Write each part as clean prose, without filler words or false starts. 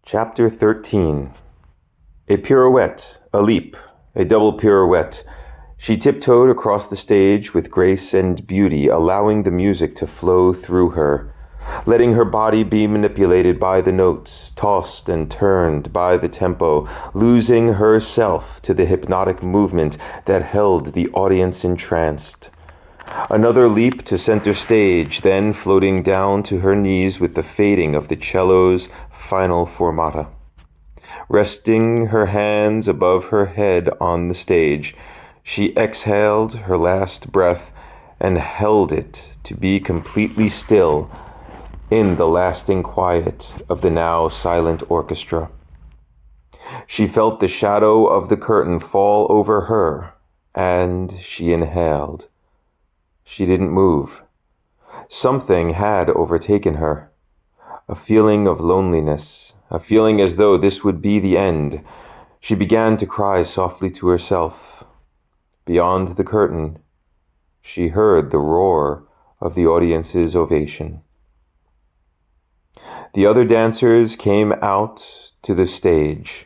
Chapter 13. A pirouette, a leap, a double pirouette. She tiptoed across the stage with grace and beauty, allowing the music to flow through her, letting her body be manipulated by the notes, tossed and turned by the tempo, losing herself to the hypnotic movement that held the audience entranced. Another leap to center stage, then floating down to her knees with the fading of the cello's final formata. Resting her hands above her head on the stage, she exhaled her last breath and held it to be completely still in the lasting quiet of the now silent orchestra. She felt the shadow of the curtain fall over her, and she inhaled. She didn't move. Something had overtaken her. A feeling of loneliness, a feeling as though this would be the end. She began to cry softly to herself. Beyond the curtain, she heard the roar of the audience's ovation. The other dancers came out to the stage.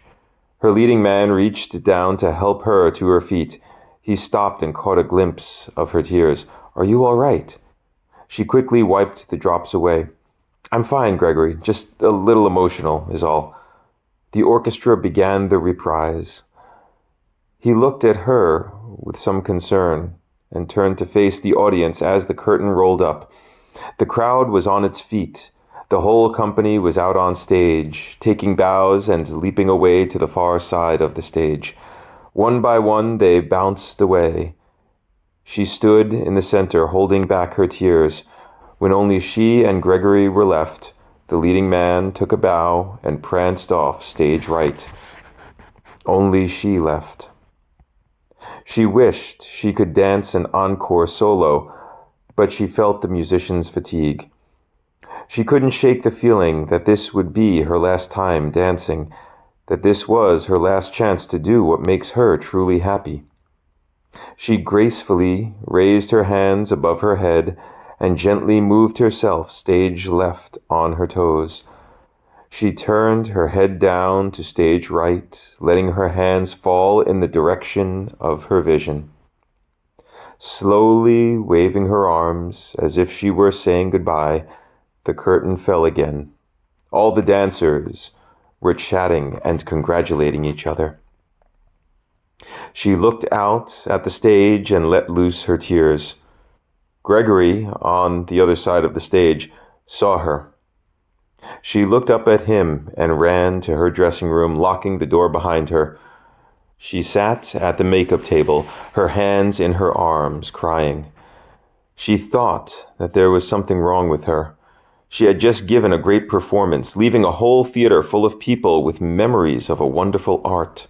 Her leading man reached down to help her to her feet. He stopped and caught a glimpse of her tears. "Are you all right?" She quickly wiped the drops away. "I'm fine, Gregory. Just a little emotional, is all." The orchestra began the reprise. He looked at her with some concern and turned to face the audience as the curtain rolled up. The crowd was on its feet. The whole company was out on stage, taking bows and leaping away to the far side of the stage. One by one, they bounced away. She stood in the center, holding back her tears. When only she and Gregory were left, the leading man took a bow and pranced off stage right. Only she left. She wished she could dance an encore solo, but she felt the musician's fatigue. She couldn't shake the feeling that this would be her last time dancing, that this was her last chance to do what makes her truly happy. She gracefully raised her hands above her head and gently moved herself stage left on her toes. She turned her head down to stage right, letting her hands fall in the direction of her vision. Slowly waving her arms as if she were saying goodbye, the curtain fell again. All the dancers were chatting and congratulating each other. She looked out at the stage and let loose her tears. Gregory, on the other side of the stage, saw her. She looked up at him and ran to her dressing room, locking the door behind her. She sat at the makeup table, her hands in her arms, crying. She thought that there was something wrong with her. She had just given a great performance, leaving a whole theater full of people with memories of a wonderful art.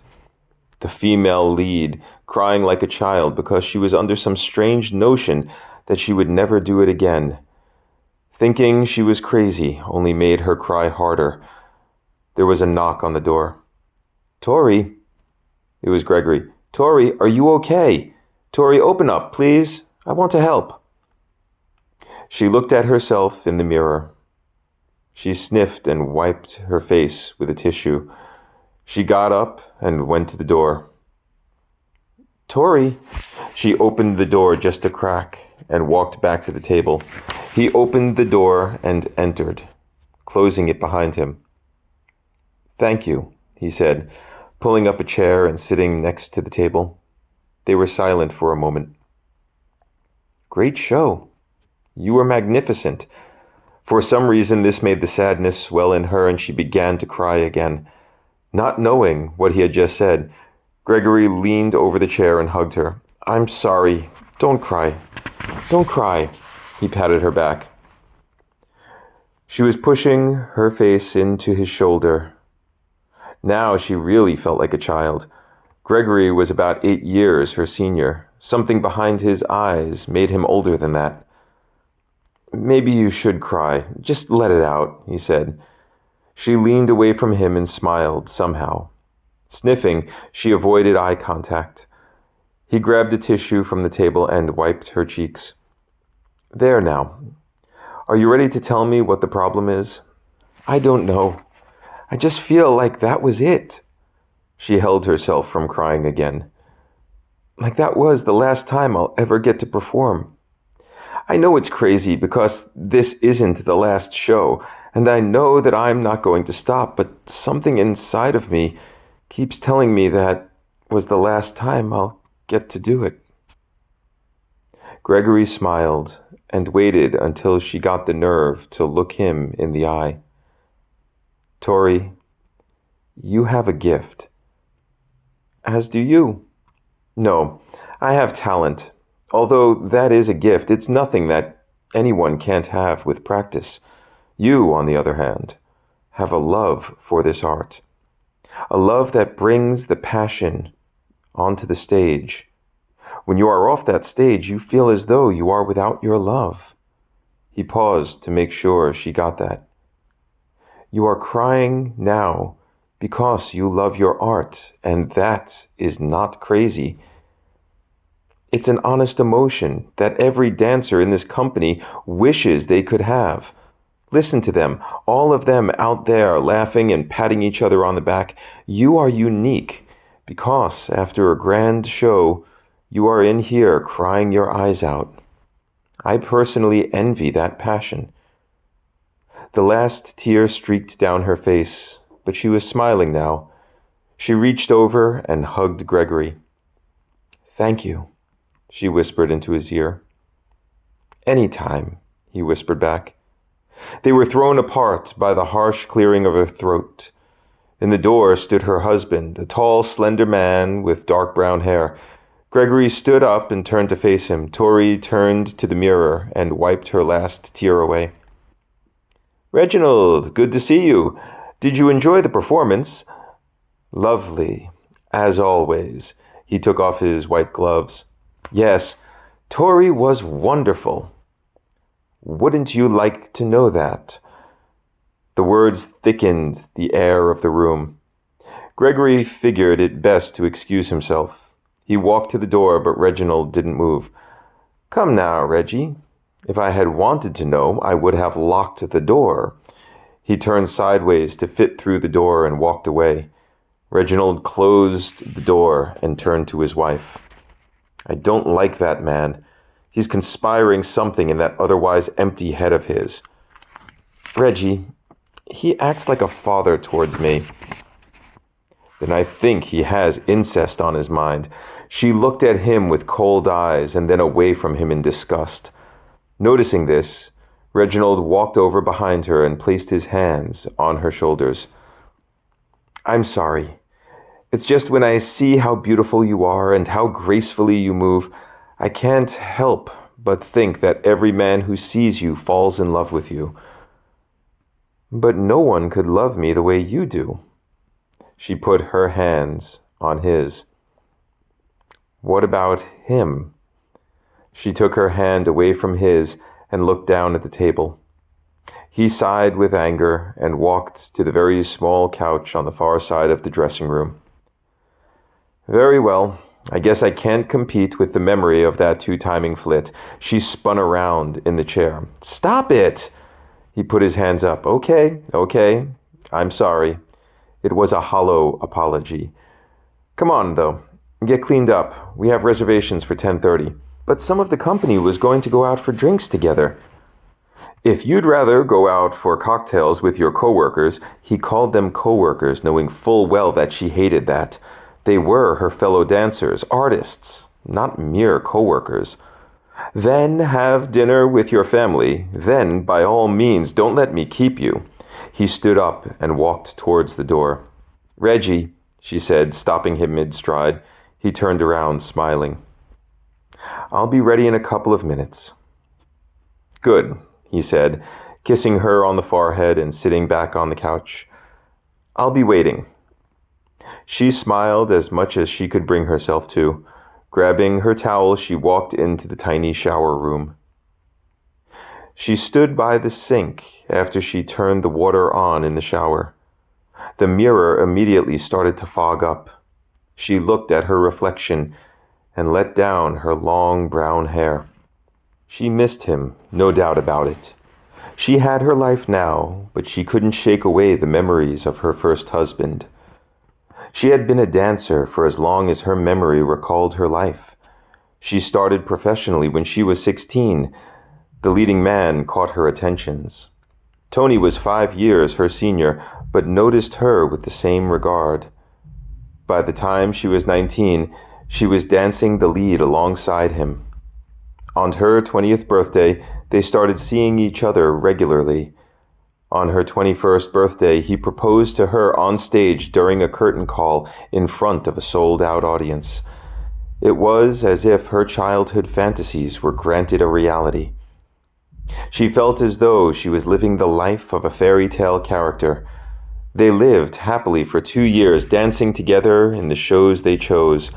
The female lead, crying like a child because she was under some strange notion that she would never do it again. Thinking she was crazy only made her cry harder. There was a knock on the door. "Tori." It was Gregory. "Tori, are you okay? Tori, open up, please. I want to help." She looked at herself in the mirror. She sniffed and wiped her face with a tissue. She got up and went to the door. "Tori." She opened the door just a crack and walked back to the table. He opened the door and entered, closing it behind him. "Thank you," he said, pulling up a chair and sitting next to the table. They were silent for a moment. "Great show. You were magnificent." For some reason, this made the sadness swell in her, and she began to cry again. Not knowing what he had just said, Gregory leaned over the chair and hugged her. "I'm sorry. Don't cry. Don't cry." He patted her back. She was pushing her face into his shoulder. Now she really felt like a child. Gregory was about 8 years her senior. Something behind his eyes made him older than that. "Maybe you should cry. Just let it out," he said. She leaned away from him and smiled somehow. Sniffing, she avoided eye contact. He grabbed a tissue from the table and wiped her cheeks. "There now. Are you ready to tell me what the problem is?" "I don't know. I just feel like that was it. She held herself from crying again. Like that was the last time I'll ever get to perform. I know it's crazy because this isn't the last show, and I know that I'm not going to stop, but something inside of me keeps telling me that was the last time I'll get to do it. Gregory smiled and waited until she got the nerve to look him in the eye. Tori, you have a gift. As do you. No, I have talent. Although that is a gift, it's nothing that anyone can't have with practice. You, on the other hand, have a love for this art. A love that brings the passion onto the stage. When you are off that stage, you feel as though you are without your love. He paused to make sure she got that. You are crying now because you love your art, and that is not crazy. It's an honest emotion that every dancer in this company wishes they could have. Listen to them, all of them out there laughing and patting each other on the back. You are unique because after a grand show, you are in here crying your eyes out. I personally envy that passion. The last tear streaked down her face, but she was smiling now. She reached over and hugged Gregory. Thank you, she whispered into his ear. Anytime, he whispered back. They were thrown apart by the harsh clearing of her throat. In the door stood her husband, a tall, slender man with dark brown hair. Gregory stood up and turned to face him. Tori turned to the mirror and wiped her last tear away. Reginald, good to see you. Did you enjoy the performance? Lovely, as always. He took off his white gloves. Yes, Tori was wonderful. Wouldn't you like to know that? The words thickened the air of the room. Gregory figured it best to excuse himself. He walked to the door, but Reginald didn't move. Come now, Reggie. If I had wanted to know, I would have locked the door. He turned sideways to fit through the door and walked away. Reginald closed the door and turned to his wife. I don't like that man. He's conspiring something in that otherwise empty head of his. Reggie, he acts like a father towards me. Then I think he has incest on his mind. She looked at him with cold eyes and then away from him in disgust. Noticing this, Reginald walked over behind her and placed his hands on her shoulders. I'm sorry. It's just when I see how beautiful you are and how gracefully you move, I can't help but think that every man who sees you falls in love with you. But no one could love me the way you do. She put her hands on his. What about him? She took her hand away from his and looked down at the table. He sighed with anger and walked to the very small couch on the far side of the dressing room. Very well. I guess I can't compete with the memory of that two-timing flit. She spun around in the chair. Stop it! He put his hands up. Okay. I'm sorry. It was a hollow apology. Come on, though. Get cleaned up. We have reservations for 10:30. But some of the company was going to go out for drinks together. If you'd rather go out for cocktails with your coworkers, he called them coworkers, knowing full well that she hated that. They were her fellow dancers, artists, not mere coworkers. Then have dinner with your family. Then, by all means, don't let me keep you. He stood up and walked towards the door. Reggie, she said, stopping him mid-stride. He turned around, smiling. I'll be ready in a couple of minutes. Good, he said, kissing her on the forehead and sitting back on the couch. I'll be waiting. She smiled as much as she could bring herself to. Grabbing her towel, she walked into the tiny shower room. She stood by the sink after she turned the water on in the shower. The mirror immediately started to fog up. She looked at her reflection and let down her long brown hair. She missed him, no doubt about it. She had her life now, but she couldn't shake away the memories of her first husband. She had been a dancer for as long as her memory recalled her life. She started professionally when she was 16. The leading man caught her attentions. Tony was 5 years her senior, but noticed her with the same regard. By the time she was 19, she was dancing the lead alongside him. On her 20th birthday, they started seeing each other regularly. On her 21st birthday, he proposed to her on stage during a curtain call in front of a sold-out audience. It was as if her childhood fantasies were granted a reality. She felt as though she was living the life of a fairy tale character. They lived happily for 2 years, dancing together in the shows they chose.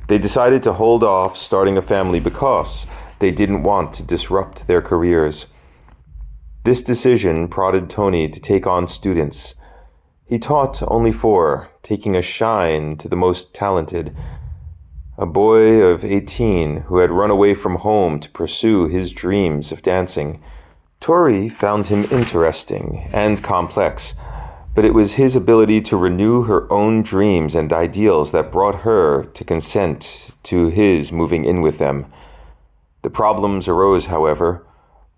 They decided to hold off starting a family because they didn't want to disrupt their careers. This decision prodded Tony to take on students. He taught only 4, taking a shine to the most talented. A boy of 18 who had run away from home to pursue his dreams of dancing. Tori found him interesting and complex, but it was his ability to renew her own dreams and ideals that brought her to consent to his moving in with them. The problems arose, however,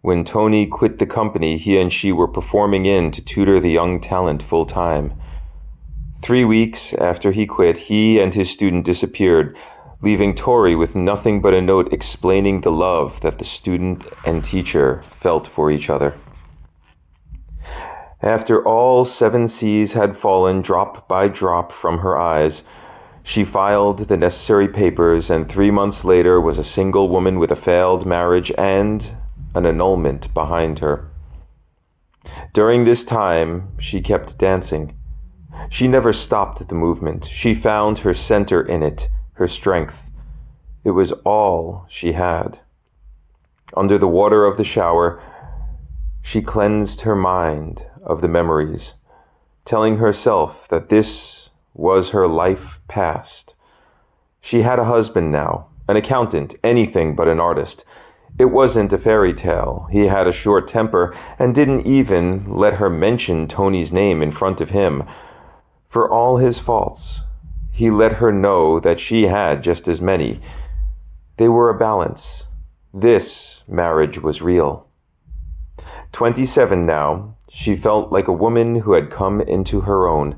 when Tony quit the company he and she were performing in to tutor the young talent full-time. 3 weeks after he quit, he and his student disappeared, leaving Tori with nothing but a note explaining the love that the student and teacher felt for each other. After all 7 seas had fallen drop by drop from her eyes, she filed the necessary papers, and 3 months later was a single woman with a failed marriage and an annulment behind her. During this time, she kept dancing. She never stopped the movement. She found her center in it, her strength. It was all she had. Under the water of the shower, she cleansed her mind of the memories, telling herself that this was her life past. She had a husband now, an accountant, anything but an artist. It wasn't a fairy tale. He had a short temper and didn't even let her mention Tony's name in front of him. For all his faults, he let her know that she had just as many. They were a balance. This marriage was real. 27 now, she felt like a woman who had come into her own.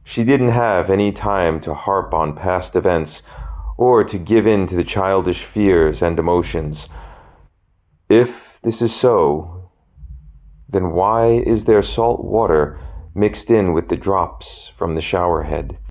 She didn't have any time to harp on past events or to give in to the childish fears and emotions. If this is so, then why is there salt water mixed in with the drops from the shower head?